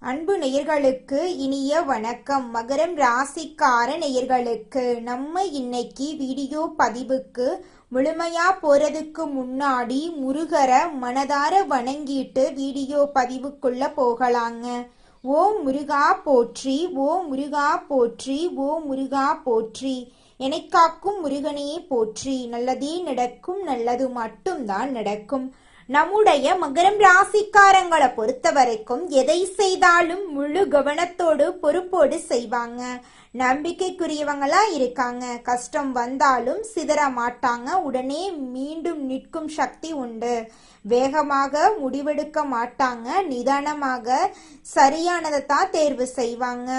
அன்பு நேயர்களுக்கு இனிய வணக்கம். மகரம் ராசிக்கார நேயர்களுக்கு நம்ம இன்னைக்கு வீடியோ பதிவுக்கு முழுமையா போறதுக்கு முன்னாடி முருகரை மனதார வணங்கிட்டு வீடியோ பதிவுக்குள்ள போகலாங்க. ஓம் முருகா போற்றி, ஓம் முருகா போற்றி, ஓம் முருகா போற்றி. எனக்காக்கும் முருகனே போற்றி. நல்லதே நடக்கும், நல்லது மட்டும்தான் நடக்கும். நம்முடைய மகரம் ராசிக்காரங்களை பொறுத்த வரைக்கும் எதை செய்தாலும் முழு கவனத்தோடு பொறுப்போடு செய்வாங்க. நம்பிக்கைக்குரியவங்களா இருக்காங்க. கஷ்டம் வந்தாலும் சிதற மாட்டாங்க. உடனே மீண்டும் நிற்கும் சக்தி உண்டு. வேகமாக முடிவெடுக்க மாட்டாங்க. நிதானமாக சரியானதை தான் தேர்வு செய்வாங்க.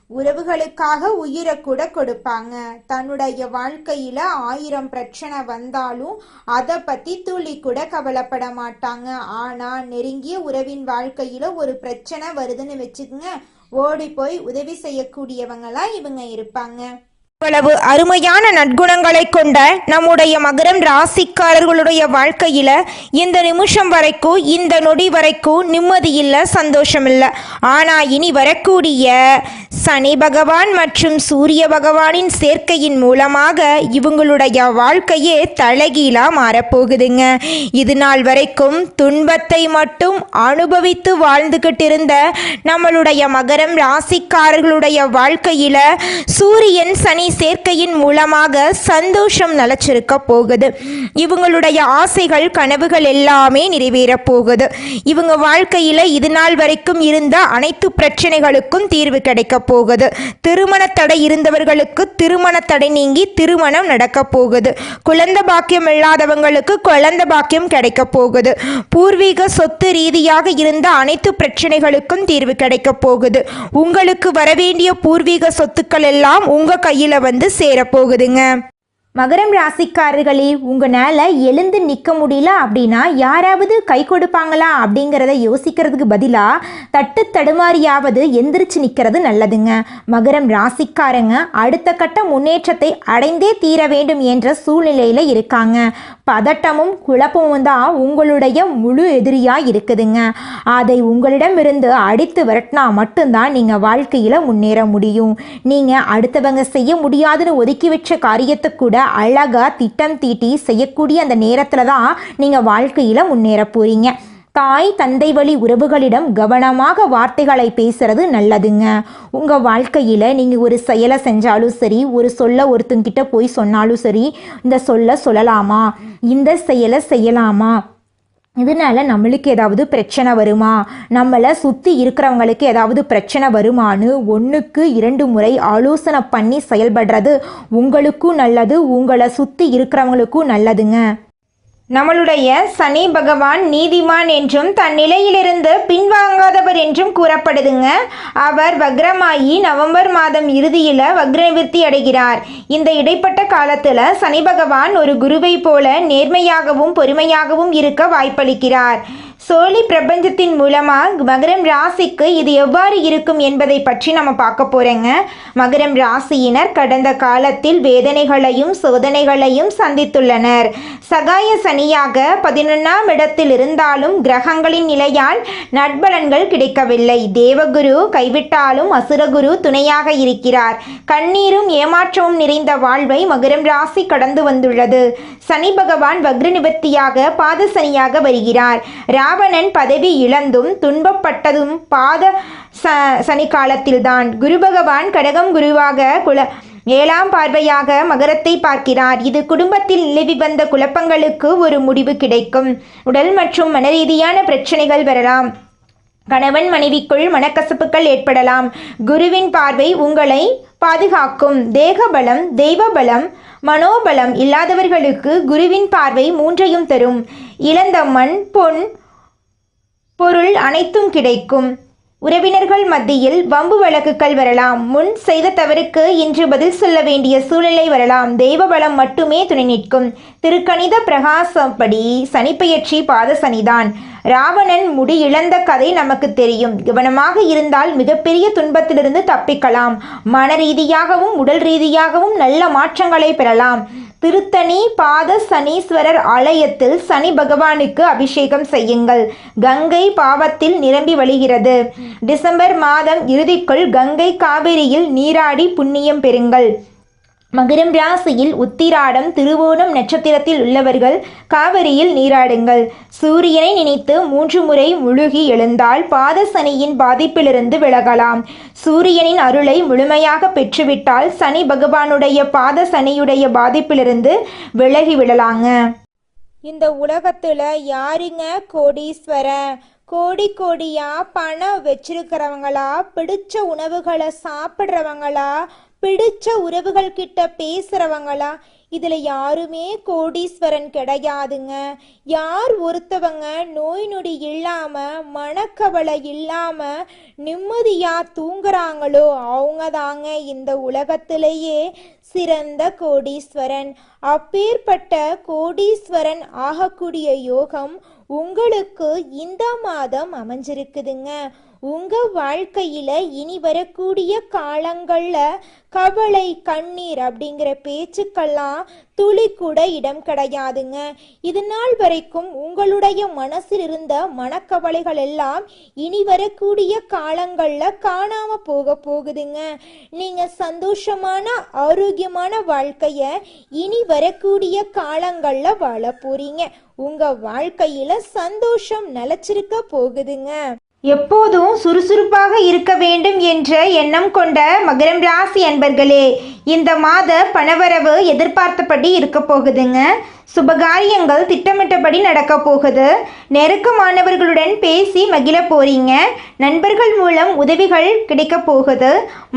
உறவுகளுக்காக உயிரை கூட கொடுப்பாங்க. தன்னுடைய வாழ்க்கையில 1000 பிரச்சனை வந்தாலும் அதை பத்தி துளி கூட கவலைப்பட மாட்டாங்க. ஆனா நெருங்கிய உறவின் வாழ்க்கையில ஒரு பிரச்சனை வருதுன்னு வச்சுக்கோங்க, ஓடி போய் உதவி செய்யக்கூடியவங்களா இவங்க இருப்பாங்க. இவ்வளவு அருமையான நற்குணங்களை கொண்ட நம்முடைய மகரம் ராசிக்காரர்களுடைய வாழ்க்கையில இந்த நிமிஷம் வரைக்கும், இந்த நொடி வரைக்கும் நிம்மதி இல்லை, சந்தோஷம் இல்லை. ஆனா இனி வரக்கூடிய சனி பகவான் மற்றும் சூரிய பகவானின் சேர்க்கையின் மூலமாக இவங்களுடைய வாழ்க்கையே தலைகீழா மாறப்போகுதுங்க. இது நாள் வரைக்கும் துன்பத்தை மட்டும் அனுபவித்து வாழ்ந்துகிட்டு இருந்த நம்மளுடைய மகரம் ராசிக்காரர்களுடைய வாழ்க்கையில சூரியன் சனி சேர்க்கையின் மூலமாக சந்தோஷம் நிலச்சிருக்க போகுது. இவங்களுடைய ஆசைகள் கனவுகள் எல்லாமே நிறைவேற போகுது. இவங்க வாழ்க்கையில இது நாள் வரைக்கும் இருந்த அனைத்து பிரச்சனைகளுக்கும் தீர்வு கிடைக்க போகுது. திருமண தடை இருந்தவர்களுக்கு திருமண தடை நீங்கி திருமணம் நடக்க போகுது. குழந்தை பாக்கியம் இல்லாதவங்களுக்கு குழந்தை பாக்கியம் கிடைக்க போகுது. பூர்வீக சொத்து ரீதியாக இருந்த அனைத்து பிரச்சனைகளுக்கும் தீர்வு கிடைக்க போகுது. உங்களுக்கு வரவேண்டிய பூர்வீக சொத்துக்கள் எல்லாம் உங்க கையில வந்து சேரப்போகுதுங்க. மகரம் ராசிக்காரர்களே, உங்களால் எழுந்து நிற்க முடியல அப்படின்னா யாராவது கை கொடுப்பாங்களா அப்படிங்கிறத யோசிக்கிறதுக்கு பதிலாக தட்டு தடுமாறியாவது எந்திரிச்சு நிற்கிறது நல்லதுங்க. மகரம் ராசிக்காரங்க அடுத்த கட்ட முன்னேற்றத்தை அடைந்தே தீர வேண்டும் என்ற சூழ்நிலையில் இருக்காங்க. பதட்டமும் குழப்பமும் தான் உங்களுடைய முழு எதிரியாக இருக்குதுங்க. அதை உங்களிடமிருந்து அடித்து விரட்டினா மட்டும்தான் நீங்கள் வாழ்க்கையில் முன்னேற முடியும். நீங்கள் அடுத்தவங்க செய்ய முடியாதுன்னு ஒதுக்கி வச்ச காரியத்தை கூட அழகா திட்டம் தீட்டி செய்யக்கூடிய அந்த நேரத்துல தான் நீங்க வாழ்க்கையில முன்னேற போறீங்க. தாய் தந்தை வழி உறவுகளிடம் கவனமாக வார்த்தைகளை பேசுறது நல்லதுங்க. உங்க வாழ்க்கையில நீங்க ஒரு செயலை செஞ்சாலும் சரி, ஒரு சொல்ல ஒருத்தங்கிட்ட போய் சொன்னாலும் சரி, இந்த சொல்ல சொல்லலாமா, இந்த செயலை செய்யலாமா, இதனால நம்மளுக்கு ஏதாவது பிரச்சனை வருமா, நம்மளை சுற்றி இருக்கிறவங்களுக்கு ஏதாவது பிரச்சனை வருமானு 1க்கு 2 முறை ஆலோசனை பண்ணி செயல்படுறது உங்களுக்கும் நல்லது, உங்களை சுற்றி இருக்கிறவங்களுக்கும் நல்லதுங்க. நம்மளுடைய சனி பகவான் நீதிமான் என்றும் தன் நிலையிலிருந்து பின்வாங்காதவர் என்றும் கூறப்படுதுங்க. அவர் வக்ரமாயி நவம்பர் மாதம் இறுதியில் வக்ரநிவர்த்தி அடைகிறார். இந்த இடைப்பட்ட காலத்தில் சனி பகவான் ஒரு குருவை போல நேர்மையாகவும் பொறுமையாகவும் இருக்க வாய்ப்பளிக்கிறார். சோழி பிரபஞ்சத்தின் மூலமாக மகரம் ராசிக்கு இது எவ்வாறு இருக்கும் என்பதை பற்றி நம்ம பார்க்க போகிறோங்க. மகரம் ராசியினர் கடந்த காலத்தில் வேதனைகளையும் சோதனைகளையும் சந்தித்துள்ளனர். சகாய சனியாக 11ஆம் இடத்தில் இருந்தாலும் கிரகங்களின் நிலையால் நட்பலன்கள் கிடைக்கவில்லை. தேவகுரு கைவிட்டாலும் அசுரகுரு துணையாக இருக்கிறார். கண்ணீரும் ஏமாற்றமும் நிறைந்த வாழ்வை மகரம் ராசி கடந்து வந்துள்ளது. சனி பகவான் வக்ர நிவர்த்தியாக பாத சனியாக வருகிறார். ராவணன் பதவி இழந்தும் துன்பப்பட்டதும் பாத சனி காலத்தில்தான். குரு பகவான் கடகம் குருவாக 7ஆம் பார்வையாக மகரத்தை பார்க்கிறார். இது குடும்பத்தில் நிலவி வந்த குழப்பங்களுக்கு ஒரு முடிவு கிடைக்கும். உடல் மற்றும் மனரீதியான பிரச்சனைகள் வரலாம். கணவன் மனைவிக்குள் மனக்கசப்புகள் ஏற்படலாம். குருவின் பார்வை உங்களை பாதுகாக்கும். தேகபலம், தெய்வ பலம், மனோபலம் இல்லாதவர்களுக்கு குருவின் பார்வை 3ஐயும் தரும். இழந்த மண், பொன், பொருள் அனைத்தும் கிடைக்கும். உறவினர்கள் மத்தியில் வம்பு வழக்குகள் வரலாம். முன் செய்த தவறுக்கு இன்று பதில் சொல்ல வேண்டிய சூழ்நிலை வரலாம். தெய்வ பலம் மட்டுமே துணை நிற்கும். திருக்கணித பிரகாசப்படி சனிப்பெயர்ச்சி பாத சனிதான். ராவணன் முடி இழந்த கதை நமக்கு தெரியும். கவனமாக இருந்தால் மிகப்பெரிய துன்பத்திலிருந்து தப்பிக்கலாம். மன ரீதியாகவும் உடல் ரீதியாகவும் நல்ல மாற்றங்களை பெறலாம். திருத்தணி பாத சனீஸ்வரர் ஆலயத்தில் சனி பகவானுக்கு அபிஷேகம் செய்யுங்கள். கங்கை பாவத்தில் நிரம்பி வழிகிறது. டிசம்பர் மாதம் இறுதிக்குள் கங்கை காவிரியில் நீராடி புண்ணியம் பெறுங்கள். மகரம் ராசியில் உத்திராடம் திருவோணம் நட்சத்திரத்தில் உள்ளவர்கள் காவிரியில் நீராடுங்கள். சூரியனை நினைத்து 3 முறை முழுகி எழுந்தால் பாத சனியின் பாதிப்பிலிருந்து விலகலாம். சூரியனின் அருளை முழுமையாக பெற்றுவிட்டால் சனி பகவானுடைய பாத சனியுடைய பாதிப்பிலிருந்து விலகிவிடலாங்க. இந்த உலகத்துல யாருங்க கோடீஸ்வரன்? கோடி கோடியா பணம் வச்சிருக்கிறவங்களா, பிடிச்ச உணவுகளை சாப்பிட்றவங்களா, பிடிச்ச உறவுகள் கிட்ட பேசுறவங்களா? இதுல யாருமே கோடீஸ்வரன் கிடையாதுங்க. யார் ஒருத்தவங்க நோய் நொடி இல்லாம மனக்கவலை இல்லாம நிம்மதியா தூங்குறாங்களோ அவங்க தாங்க இந்த உலகத்திலேயே சிறந்த கோடீஸ்வரன். அப்பேற்பட்ட கோடீஸ்வரன் ஆகக்கூடிய யோகம் உங்களுக்கு இந்த மாதம் அமைஞ்சிருக்குதுங்க. உங்க வாழ்க்கையில இனி வரக்கூடிய காலங்கள்ல கவலை கண்ணீர் அப்படிங்கிற பேச்சுக்கெல்லாம் துளி கூட இடம் கிடையாதுங்க. இது நாள் வரைக்கும் உங்களுடைய மனசில் இருந்த மனக்கவலைகள் எல்லாம் இனி வரக்கூடிய காலங்கள்ல காணாம போகுதுங்க. நீங்க சந்தோஷமான ஆரோக்கியமான வாழ்க்கைய இனி வரக்கூடிய காலங்கள்ல வாழ போறீங்க. உங்க வாழ்க்கையில சந்தோஷம் நிலைச்சிருக்க போகுதுங்க. எப்போதும் சுறுசுறுப்பாக இருக்க வேண்டும் என்ற எண்ணம் கொண்ட மகரம் ராசி அன்பர்களே, இந்த மாத பணவரவு எதிர்பார்த்தபடி இருக்க போகுதுங்க. சுபகாரியங்கள் திட்டமிட்டபடி நடக்க போகுது. நெருக்கமானவர்களுடன் பேசி மகிழ போறீங்க. நண்பர்கள் மூலம் உதவிகள் கிடைக்க போகுது.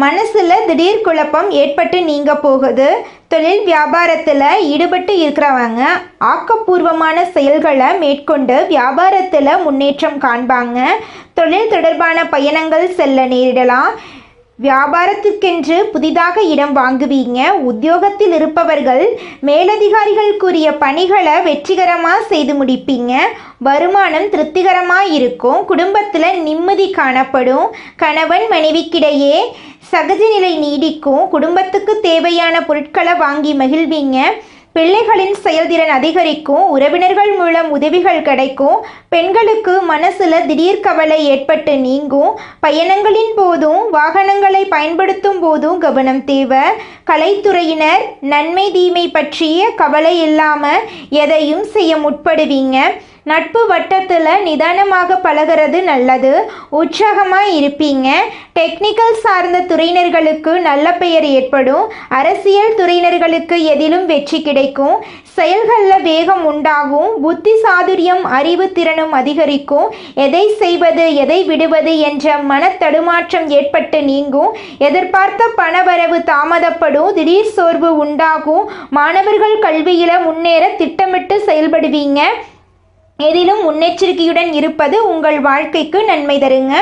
மனசுல திடீர் குழப்பம் ஏற்பட்டு நீங்க போகுது. தொழில் வியாபாரத்தில் ஈடுபட்டு இருக்கிறவங்க ஆக்கப்பூர்வமான செயல்களை மேற்கொண்டு வியாபாரத்தில் முன்னேற்றம் காண்பாங்க. தொழில் தொடர்பான பயணங்கள் செல்ல நேரிடலாம். வியாபாரத்திற்கென்று புதிதாக இடம் வாங்குவீங்க. உத்தியோகத்தில் இருப்பவர்கள் மேலதிகாரிகள் கூறிய பணிகளை வெற்றிகரமாக செய்து முடிப்பீங்க. வருமானம் திருப்திகரமாக இருக்கும். குடும்பத்தில் நிம்மதி காணப்படும். கணவன் மனைவிக்கிடையே சகஜ நிலை நீடிக்கும். குடும்பத்துக்கு தேவையான பொருட்களை வாங்கி மகிழ்வீங்க. பிள்ளைகளின் செயல்திறன் அதிகரிக்கும். உறவினர்கள் மூலம் உதவிகள் கிடைக்கும். பெண்களுக்கு மனசுல திடீர் கவலை ஏற்பட்டு நீங்கும். பயணங்களின் போதும் வாகனங்களை பயன்படுத்தும் போதும் கவனம் தேவை. கலைத்துறையினர் நன்மை தீமை பற்றிய கவலை இல்லாமல் எதையும் செய்ய முற்படுவீங்க. நட்பு வட்டத்தில் நிதானமாக பழகிறது நல்லது. உற்சாகமாக இருப்பீங்க. டெக்னிக்கல் சார்ந்த துறையினர்களுக்கு நல்ல பெயர் ஏற்படும். அரசியல் துறையினர்களுக்கு எதிலும் வெற்றி கிடைக்கும். செயல்களில் வேகம் உண்டாகும். புத்தி சாதுரியம் அறிவு திறனும் அதிகரிக்கும். எதை செய்வது எதை விடுவது என்ற மனத்தடுமாற்றம் ஏற்பட்டு நீங்கும். எதிர்பார்த்த பணவரவு தாமதப்படும். திடீர் சோர்வு உண்டாகும். மாணவர்கள் கல்வியில் முன்னேற திட்டமிட்டு செயல்படுவீங்க. எதிலும் முன்னெச்சரிக்கையுடன் இருப்பது உங்கள் வாழ்க்கைக்கு நன்மை தருங்க.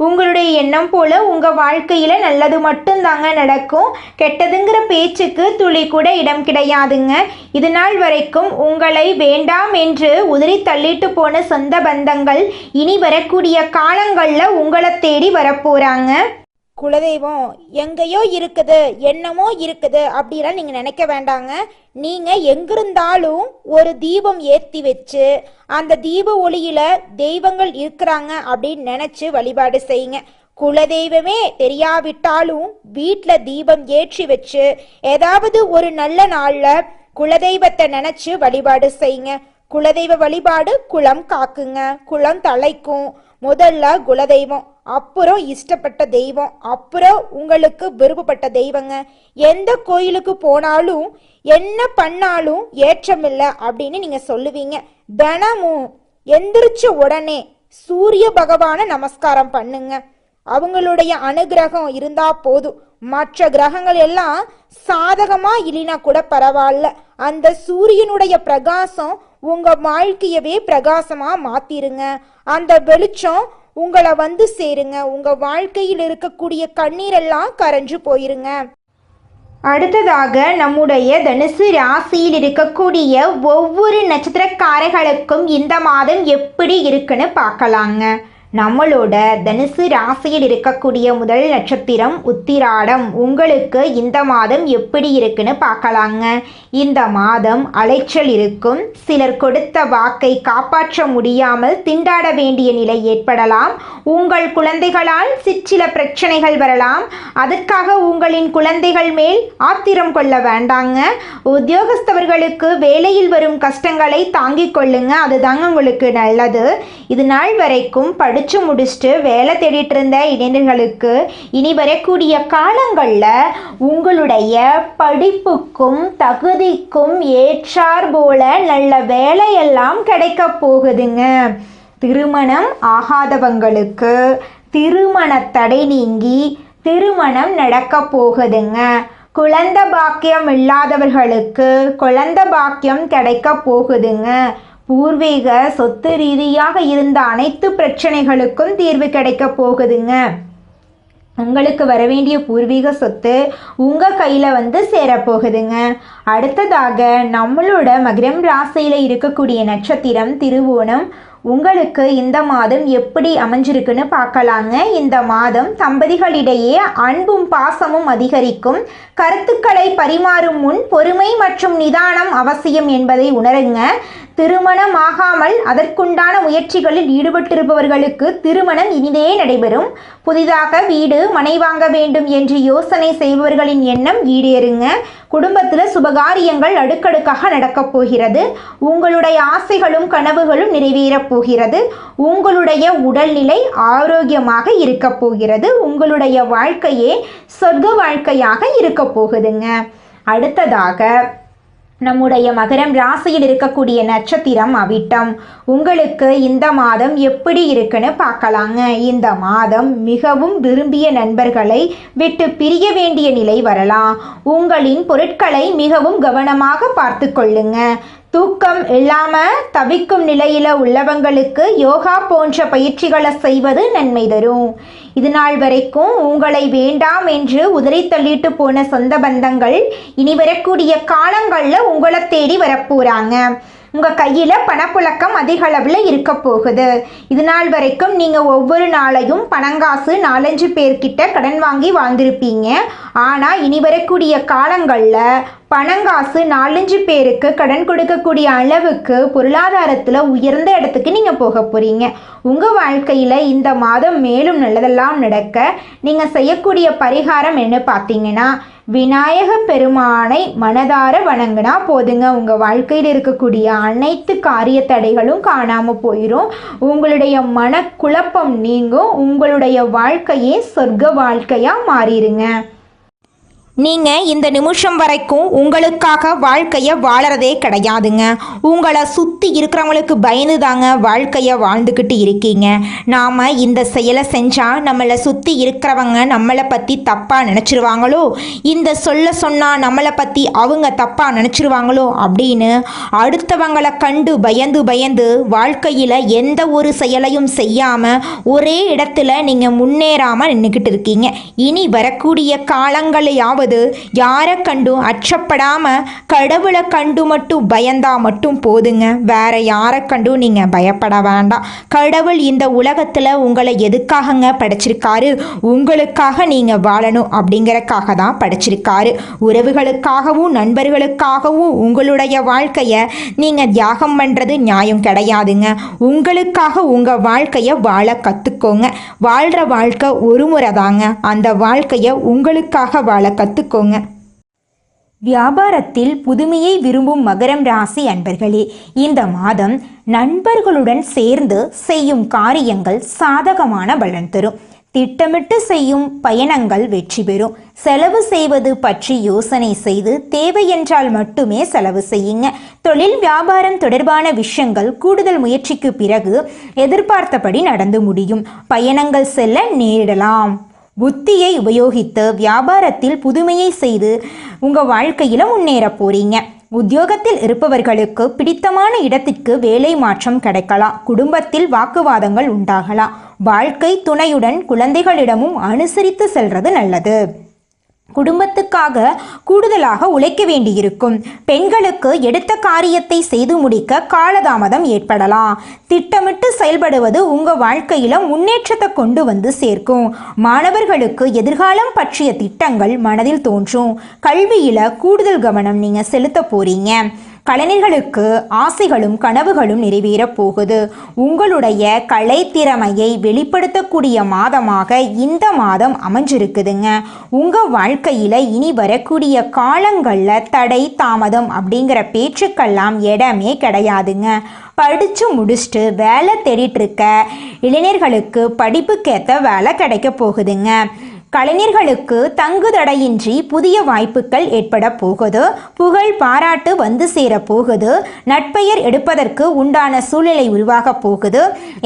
உங்களுடைய எண்ணம் போல உங்கள் வாழ்க்கையில் நல்லது மட்டும்தாங்க நடக்கும். கெட்டதுங்கிற பேச்சுக்கு துளி கூட இடம் கிடையாதுங்க. இது நாள் வரைக்கும் உங்களை வேண்டாம் என்று உதறி தள்ளிட்டு போன சொந்த பந்தங்கள் இனி வரக்கூடிய காலங்களில் உங்களை தேடி வரப்போகிறாங்க. குலதெய்வம் எங்கேயோ இருக்குது, என்னமோ இருக்குது அப்படிலாம் நீங்கள் நினைக்க வேண்டாங்க. நீங்கள் எங்கிருந்தாலும் ஒரு தீபம் ஏற்றி வச்சு அந்த தீப ஒளியில தெய்வங்கள் இருக்கிறாங்க அப்படின்னு நினச்சி வழிபாடு செய்யுங்க. குலதெய்வமே தெரியாவிட்டாலும் வீட்டில் தீபம் ஏற்றி வச்சு ஏதாவது ஒரு நல்ல நாளில் குலதெய்வத்தை நினச்சி வழிபாடு செய்யுங்க. குலதெய்வ வழிபாடு குலம் காக்குங்க, குலம் தலைக்கும். முதல்ல குலதெய்வம், அப்புறம் இஷ்டப்பட்ட தெய்வம், அப்புறம் உங்களுக்கு விருப்பப்பட்ட தெய்வங்க. எந்த கோயிலுக்கு போனாலும் என்ன பண்ணாலும் ஏற்றமில்லை அப்படின்னு நீங்க சொல்லுவீங்க. தினமும் எந்திரிச்ச உடனே சூரிய பகவானை நமஸ்காரம் பண்ணுங்க. அவங்களுடைய அனுகிரகம் இருந்தா போதும். மற்ற கிரகங்கள் எல்லாம் சாதகமா இல்லைனா கூட பரவாயில்ல. அந்த சூரியனுடைய பிரகாசம் உங்க வாழ்க்கையவே பிரகாசமா மாத்திருங்க. அந்த வெளிச்சம் உங்களை வந்து சேருங்க. உங்க வாழ்க்கையில் இருக்கக்கூடிய கண்ணீரெல்லாம் கரைஞ்சு போயிருங்க. அடுத்ததாக நம்முடைய தனுசு ராசியில் இருக்கக்கூடிய ஒவ்வொரு நட்சத்திரக்காரர்களுக்கும் இந்த மாதம் எப்படி இருக்குன்னு பார்க்கலாங்க. நம்மளோட தனுசு ராசியில் இருக்கக்கூடிய முதல் நட்சத்திரம் உத்திராடம். உங்களுக்கு இந்த மாதம் எப்படி இருக்குன்னு பார்க்கலாங்க. இந்த மாதம் அலைச்சல் இருக்கும். சிலர் கொடுத்த வாக்கை காப்பாற்ற முடியாமல் திண்டாட வேண்டிய நிலை ஏற்படலாம். உங்கள் குழந்தைகளால் சிற்சில பிரச்சனைகள் வரலாம். அதற்காக உங்களின் குழந்தைகள் மேல் ஆத்திரம் கொள்ள வேண்டாங்க. உத்தியோகஸ்தவர்களுக்கு வேலையில் வரும் கஷ்டங்களை தாங்கிக் கொள்ளுங்க, அதுதாங்க உங்களுக்கு நல்லது. இது நாள் வரைக்கும் படிச்சு முடிச்சுட்டு வேலை தேடிட்டு இருந்த இளைஞர்களுக்கு இனி வரக்கூடிய காலங்களில் உங்களுடைய படிப்புக்கும் தகுதிக்கும் ஏற்றார் போல நல்ல வேலையெல்லாம் கிடைக்க போகுதுங்க. திருமணம் ஆகாதவங்களுக்கு திருமண தடை நீங்கி திருமணம் நடக்க போகுதுங்க. குழந்தை பாக்கியம் இல்லாதவர்களுக்கு குழந்தை பாக்கியம் கிடைக்க போகுதுங்க. பூர்வீக சொத்து ரீதியாக இருந்த அனைத்து பிரச்சனைகளுக்கும் தீர்வு கிடைக்க போகுதுங்க. உங்களுக்கு வர வேண்டிய பூர்வீக சொத்து உங்கள் கையில் சேரப்போகுதுங்க. அடுத்ததாக நம்மளோட மகரம் ராசியில் இருக்கக்கூடிய நட்சத்திரம் திருவோணம். உங்களுக்கு இந்த மாதம் எப்படி அமைஞ்சிருக்குன்னு பார்க்கலாங்க. இந்த மாதம் தம்பதிகளிடையே அன்பும் பாசமும் அதிகரிக்கும். கருத்துக்களை பரிமாறும் முன் பொறுமை மற்றும் நிதானம் அவசியம் என்பதை உணருங்க. திருமணம் ஆகாமல் அதற்குண்டான முயற்சிகளில் ஈடுபட்டிருப்பவர்களுக்கு திருமணம் இனிதே நடைபெறும். புதிதாக வீடு மனை வாங்க வேண்டும் என்று யோசனை செய்பவர்களின் எண்ணம் ஈடேறுங்க. குடும்பத்தில் சுபகாரியங்கள் அடுக்கடுக்காக நடக்கப் போகிறது. உங்களுடைய ஆசைகளும் கனவுகளும் நிறைவேறப் போகிறது. உங்களுடைய உடல்நிலை ஆரோக்கியமாக இருக்க போகிறது. உங்களுடைய வாழ்க்கையே சொர்க்க வாழ்க்கையாக இருக்க போகுதுங்க. அடுத்ததாக நம்முடைய மகரம் ராசியில் இருக்கக்கூடிய நட்சத்திரம் அவிட்டம். உங்களுக்கு இந்த மாதம் எப்படி இருக்குன்னு பார்க்கலாங்க. இந்த மாதம் மிகவும் விரும்பிய நண்பர்களை விட்டு பிரிய வேண்டிய நிலை வரலாம். உங்களின் பொருட்களை மிகவும் கவனமாக பார்த்து கொள்ளுங்க. தூக்கம் இல்லாமல் தவிக்கும் நிலையில் உள்ளவங்களுக்கு யோகா போன்ற பயிற்சிகளை செய்வது நன்மை தரும். இது நாள் வரைக்கும் உங்களை வேண்டாம் என்று உதறி தள்ளிட்டு போன சொந்த பந்தங்கள் இனி வரக்கூடிய காலங்களில் உங்களை தேடி வரப்போகிறாங்க. உங்கள் கையில் பணப்புழக்கம் அதிக அளவில் இருக்க போகுது. இது நாள் வரைக்கும் நீங்கள் ஒவ்வொரு நாளையும் பணங்காசு 4-5 பேர்கிட்ட கடன் வாங்கி வாழ்ந்திருப்பீங்க. ஆனால் இனி வரக்கூடிய காலங்களில் பணங்காசு 4-5 பேருக்கு கடன் கொடுக்கக்கூடிய அளவுக்கு பொருளாதாரத்தில் உயர்ந்த இடத்துக்கு நீங்கள் போக போகிறீங்க. உங்கள் வாழ்க்கையில் இந்த மாதம் மேலும் நல்லதெல்லாம் நடக்க நீங்கள் செய்யக்கூடிய பரிகாரம் என்ன பார்த்தீங்கன்னா, விநாயக பெருமானை மனதார வணங்கினா போதுங்க. உங்கள் வாழ்க்கையில் இருக்கக்கூடிய அனைத்து காரிய தடைகளும் காணாமல் போயிடும். உங்களுடைய மனக்குழப்பம் நீங்கும். உங்களுடைய வாழ்க்கையே சொர்க்க வாழ்க்கையாக மாறிடுங்க. நீங்கள் இந்த நிமிஷம் வரைக்கும் உங்களுக்காக வாழ்க்கையை வாழறதே கிடையாதுங்க. உங்களை சுற்றி இருக்கிறவங்களுக்கு பயந்து தாங்க வாழ்க்கையை வாழ்ந்துக்கிட்டு இருக்கீங்க. நாம் இந்த செயலை செஞ்சால் நம்மளை சுற்றி இருக்கிறவங்க நம்மளை பற்றி தப்பாக நினச்சிருவாங்களோ, இந்த சொன்னால் நம்மளை பற்றி அவங்க தப்பாக நினச்சிருவாங்களோ அப்படின்னு அடுத்தவங்களை கண்டு பயந்து வாழ்க்கையில் எந்த ஒரு செயலையும் செய்யாமல் ஒரே இடத்துல நீங்கள் முன்னேறாமல் நின்றுக்கிட்டு இருக்கீங்க. இனி வரக்கூடிய காலங்களையாவது யாரை கண்டும் அச்சப்படாம கடவுளை கண்டு மட்டும் பயந்தா மட்டும் போதுங்க. வேற யாரை கண்டும் நீங்க பயப்பட வேண்டாம். கடவுள் இந்த உலகத்துல உங்களை எதுக்காகங்க படைச்சிருக்காரு? உங்களுக்காக நீங்க வாழணும் அப்படிங்கறக்காக தான் படைச்சிருக்காரு. உறவுகளுக்காகவும் நண்பர்களுக்காகவும் உங்களுடைய வாழ்க்கைய நீங்க தியாகம் பண்றது நியாயம் கிடையாதுங்க. உங்களுக்காக உங்க வாழ்க்கைய வாழ கத்துக்கோங்க. வாழ்ற வாழ்க்கை ஒரு முறை தாங்க. அந்த வாழ்க்கைய உங்களுக்காக வாழ கத்துக்கோங்க. வியாபாரத்தில் புதுமையை விரும்பும் மகரம் ராசி அன்பர்களே, இந்த மாதம் நண்பர்களுடன் சேர்ந்து செய்யும் காரியங்கள் சாதகமான பலன் தரும். திட்டமிட்டு செய்யும் பயணங்கள் வெற்றி பெறும். செலவு செய்வது பற்றி யோசனை செய்து தேவை என்றால் மட்டுமே செலவு செய்யுங்க. தொழில் வியாபாரம் தொடர்பான விஷயங்கள் கூடுதல் முயற்சிக்கு பிறகு எதிர்பார்த்தபடி நடந்து முடியும். பயணங்கள் செல்ல நேரிடலாம். புத்தியை உபயோகித்து வியாபாரத்தில் புதுமையை செய்து உங்கள் வாழ்க்கையில் முன்னேற போறீங்க. உத்தியோகத்தில் இருப்பவர்களுக்கு பிடித்தமான இடத்திற்கு வேலை மாற்றம் கிடைக்கலாம். குடும்பத்தில் வாக்குவாதங்கள் உண்டாகலாம். வாழ்க்கை துணையுடன் குழந்தைகளிடமும் அனுசரித்து செல்றது நல்லது. குடும்பத்துக்காக கூடுதலாக உழைக்க வேண்டியிருக்கும். பெண்களுக்கு எடுத்த காரியத்தை செய்து முடிக்க காலதாமதம் ஏற்படலாம். திட்டமிட்டு செயல்படுவது உங்க வாழ்க்கையில முன்னேற்றத்தை கொண்டு வந்து சேர்க்கும். மாணவர்களுக்கு எதிர்காலம் பற்றிய திட்டங்கள் மனதில் தோன்றும். கல்வியில கூடுதல் கவனம் நீங்க செலுத்த போறீங்க. கலைஞர்களுக்கு ஆசைகளும் கனவுகளும் நிறைவேறப் போகுது. உங்களுடைய கலைத்திறமையை வெளிப்படுத்தக்கூடிய மாதமாக இந்த மாதம் அமைஞ்சிருக்குதுங்க. உங்கள் வாழ்க்கையில் இனி வரக்கூடிய காலங்களில் தடை தாமதம் அப்படிங்கிற பேச்சுக்கெல்லாம் இடமே கிடையாதுங்க. படித்து முடிச்சுட்டு வேலை தேடிட்டு இருக்க இளைஞர்களுக்கு படிப்புக்கேற்ற வேலை கிடைக்க போகுதுங்க. கலைஞர்களுக்கு தங்குதடையின்றி புதிய வாய்ப்புகள் ஏற்பட போகுது. புகழ் பாராட்டு வந்து சேர போகுது. நட்பெயர் எடுப்பதற்கு உண்டான சூழ்நிலை உருவாக போகுது.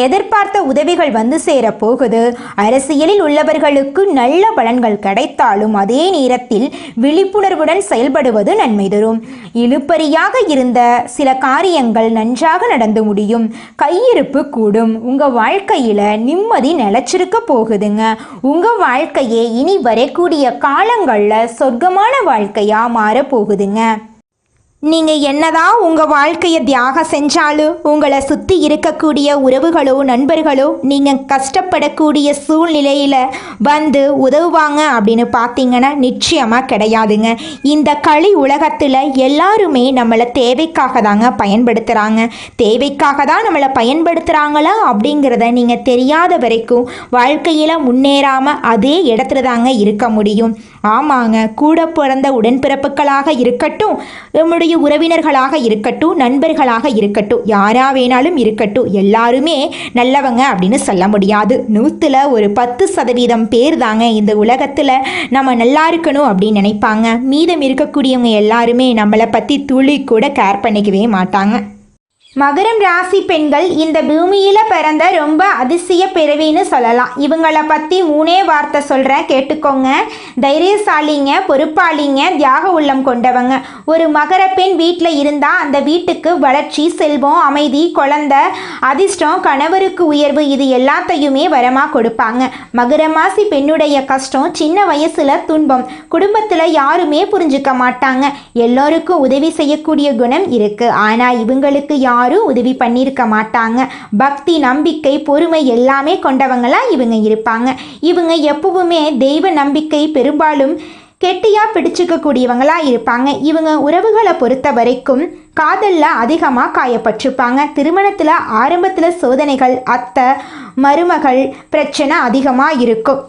எதிர்பார்த்த உதவிகள் வந்து சேர போகுது. அரசியலில் உள்ளவர்களுக்கு நல்ல பலன்கள் கிடைத்தாலும் அதே நேரத்தில் விழிப்புணர்வுடன் செயல்படுவது நன்மை தரும். இழுபறியாக இருந்த சில காரியங்கள் நன்றாக நடந்து முடியும். கையிருப்பு கூடும். உங்க வாழ்க்கையில நிம்மதி நிலைச்சிருக்க போகுதுங்க. உங்க வாழ்க்கையை இனி வரக்கூடிய காலங்களில் சொர்க்கமான வாழ்க்கையா மாற போகுதுங்க. நீங்க என்னதான் உங்க வாழ்க்கையை தியாகம் செஞ்சாலும் உங்களை சுத்தி இருக்கக்கூடிய உறவுகளோ நண்பர்களோ நீங்க கஷ்டப்படக்கூடிய சூழ்நிலையில வந்து உதவுவாங்க அப்படின்னு பார்த்தீங்கன்னா நிச்சயமா கிடையாதுங்க. இந்த களி உலகத்துல எல்லாருமே நம்மளை தேவைக்காக தாங்க பயன்படுத்துறாங்க. தேவைக்காக தான் நம்மளை பயன்படுத்துறாங்களா அப்படிங்கிறத நீங்க தெரியாத வரைக்கும் வாழ்க்கையில முன்னேறாம அதே இடத்துல தாங்க இருக்க முடியும். ஆமாங்க, கூட பிறந்த உடன்பிறப்புகளாக இருக்கட்டும், நம்முடைய உறவினர்களாக இருக்கட்டும், நண்பர்களாக இருக்கட்டும், யாரா வேணாலும் இருக்கட்டும், எல்லாருமே நல்லவங்க அப்படின்னு சொல்ல முடியாது. 100ல் ஒரு 10% பேர் தாங்க இந்த உலகத்தில் நம்ம நல்லா இருக்கணும் அப்படின்னு நினைப்பாங்க. மீதம் இருக்கக்கூடியவங்க எல்லாருமே நம்மளை பற்றி துளி கூட கேர் பண்ணிக்கவே மாட்டாங்க. மகரம் ராசி பெண்கள் இந்த பூமியில் பிறந்த ரொம்ப அதிசய பிறவின்னு சொல்லலாம். இவங்களை பற்றி 3 வார்த்தை சொல்கிறேன், கேட்டுக்கோங்க. தைரியசாலிங்க, பொறுப்பாளிங்க, தியாக உள்ளம் கொண்டவங்க. ஒரு மகர பெண் வீட்டில் இருந்தால் அந்த வீட்டுக்கு வளர்ச்சி, செல்வம், அமைதி, குழந்தை, அதிர்ஷ்டம், கணவருக்கு உயர்வு, இது எல்லாத்தையுமே வரமாக கொடுப்பாங்க. மகரம் ராசி பெண்ணுடைய கஷ்டம் சின்ன வயசில் துன்பம். குடும்பத்தில் யாருமே புரிஞ்சுக்க மாட்டாங்க. எல்லோருக்கும் உதவி செய்யக்கூடிய குணம் இருக்குது. ஆனால் இவங்களுக்கு யாரும் உதவி பண்ணியிருக்க மாட்டாங்க. பக்தி, நம்பிக்கை, பொறுமை எல்லாமே கொண்டவங்களா இவங்க இருப்பாங்க. இவங்க எப்பவுமே தெய்வ நம்பிக்கை பெரும்பாலும் கெட்டியா பிடிச்சுக்க கூடியவங்களா இருப்பாங்க. இவங்க உறவுகளை பொறுத்த வரைக்கும் காதல்ல அதிகமாக காயப்பட்டிருப்பாங்க. திருமணத்தில் ஆரம்பத்தில் சோதனைகள், அத்தை மருமகள் பிரச்சனை அதிகமாக இருக்கும்.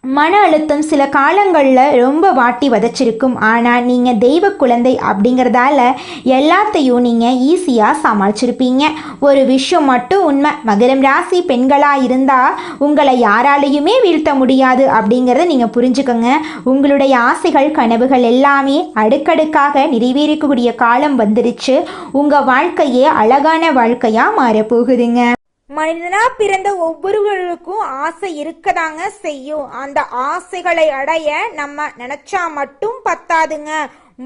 மன அழுத்தம் சில காலங்களில் ரொம்ப வாட்டி வதச்சிருக்கும். ஆனால் நீங்கள் தெய்வ குழந்தை அப்படிங்கிறதால எல்லாத்தையும் நீங்கள் ஈஸியாக சமாளிச்சிருப்பீங்க. ஒரு விஷயம் மட்டும் உண்மை, மகரம் ராசி பெண்களாக இருந்தால் உங்களை யாராலையுமே வீழ்த்த முடியாது அப்படிங்கிறத நீங்கள் புரிஞ்சுக்கோங்க. உங்களுடைய ஆசைகள், கனவுகள் எல்லாமே அடுக்கடுக்காக நிறைவேறக்கூடிய காலம் வந்துருச்சு. உங்கள் வாழ்க்கையே அழகான வாழ்க்கையாக மாறப்போகுதுங்க. மனிதனா பிறந்த ஒவ்வொருவருக்கும் ஆசை இருக்கதாங்க செய்யும். அந்த ஆசைகளை அடைய நம்ம நினைச்சா மட்டும் பத்தாதுங்க.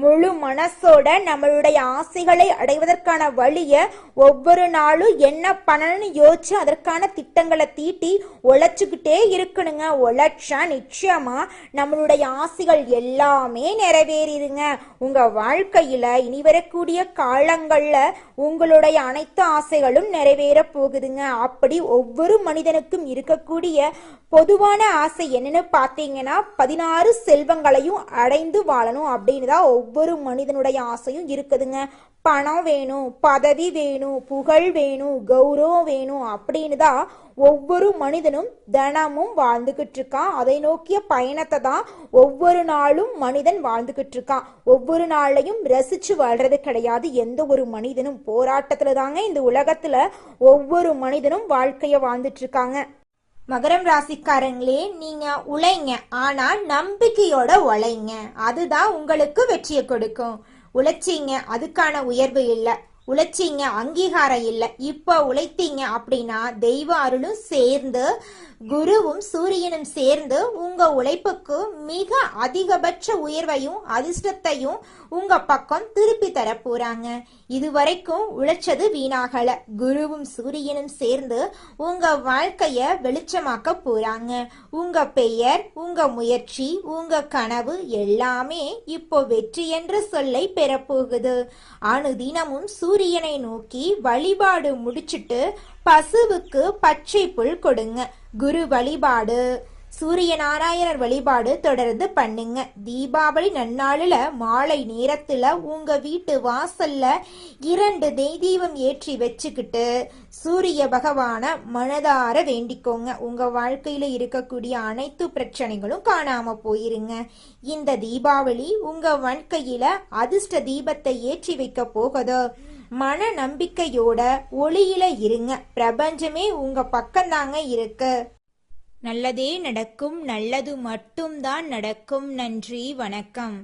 முழு மனசோட நம்மளுடைய ஆசைகளை அடைவதற்கான வழியை ஒவ்வொரு நாளும் என்ன பண்ணணும்னு யோசிச்சு அதற்கான திட்டங்களை தீட்டி உழைச்சிக்கிட்டே இருக்கணுங்க. உழைச்சா நிச்சயமா நம்மளுடைய ஆசைகள் எல்லாமே நிறைவேறிடுங்க. உங்க வாழ்க்கையில இனி வரக்கூடிய காலங்கள்ல உங்களுடைய அனைத்து ஆசைகளும் நிறைவேற போகுதுங்க. அப்படி ஒவ்வொரு மனிதனுக்கும் இருக்கக்கூடிய பொதுவான ஆசை என்னன்னு பார்த்தீங்கன்னா 16 செல்வங்களையும் அடைந்து வாழணும் அப்படின்னு தான் ஒவ்வொரு மனிதனுடைய ஆசையும் இருக்குதுங்க. பணம் வேணும், பதவி வேணும், புகழ் வேணும், கௌரவம் வேணும் அப்படின்னு தான் ஒவ்வொரு மனிதனும் தினமும் வாழ்ந்துகிட்டு இருக்கான். அதை நோக்கிய பயணத்தை தான் ஒவ்வொரு நாளும் மனிதன் வாழ்ந்துகிட்டு இருக்கான். ஒவ்வொரு நாளையும் ரசிச்சு வாழ்றது கிடையாது எந்த ஒரு மனிதனும். போராட்டத்துல தாங்க இந்த உலகத்துல ஒவ்வொரு மனிதனும் வாழ்க்கைய வாழ்ந்துட்டு இருக்காங்க. மகரம் ராசிக்காரங்களே, நீங்க உழைங்க, ஆனா நம்பிக்கையோட உழைங்க. அதுதான் உங்களுக்கு வெற்றியை கொடுக்கும். உழைச்சிங்க, அதுக்கான உயர்வு இல்லை. உழைச்சிங்க, அங்கீகாரம் இல்லை, இப்போ உழைத்தீங்க அப்படின்னா தெய்வ அருளும் சேர்ந்து குருவும் சூரியனும் சேர்ந்து உங்க உழைப்புக்கு மிக அதிகபட்ச உயர்வையும் அதிர்ஷ்டத்தையும் உங்க பக்கம் திருப்பி தர போறாங்க. இதுவரைக்கும் உழைச்சது வீணாகல. குருவும் சூரியனும் சேர்ந்து உங்க வாழ்க்கைய வெளிச்சமாக்க போறாங்க. உங்க பெயர், உங்க முயற்சி, உங்க கனவு எல்லாமே இப்போ வெற்றி என்ற சொல்லை பெறப்போகுது. அனுதினமும் சூரியனை நோக்கி வழிபாடு முடிச்சிட்டு பசுவுக்கு பச்சை புல் கொடுங்க. குரு வழிபாடு, சூரிய நாராயணர் வழிபாடு தொடர்ந்து பண்ணுங்க. தீபாவளி நன்னாளில் மாலை நேரத்துல உங்க வீட்டு வாசல்ல 2 நெய் தீபம் ஏற்றி வச்சுக்கிட்டு சூரிய பகவான மனதார வேண்டிக்கோங்க. உங்க வாழ்க்கையில இருக்கக்கூடிய அனைத்து பிரச்சனைகளும் காணாம போயிருங்க. இந்த தீபாவளி உங்க வாழ்க்கையில அதிர்ஷ்ட தீபத்தை ஏற்றி வைக்க போகுது. மன நம்பிக்கையோட ஒளியில இருங்க. பிரபஞ்சமே உங்க பக்கம்தாங்க இருக்கு. நல்லதே நடக்கும். நல்லது மட்டும்தான் நடக்கும். நன்றி, வணக்கம்.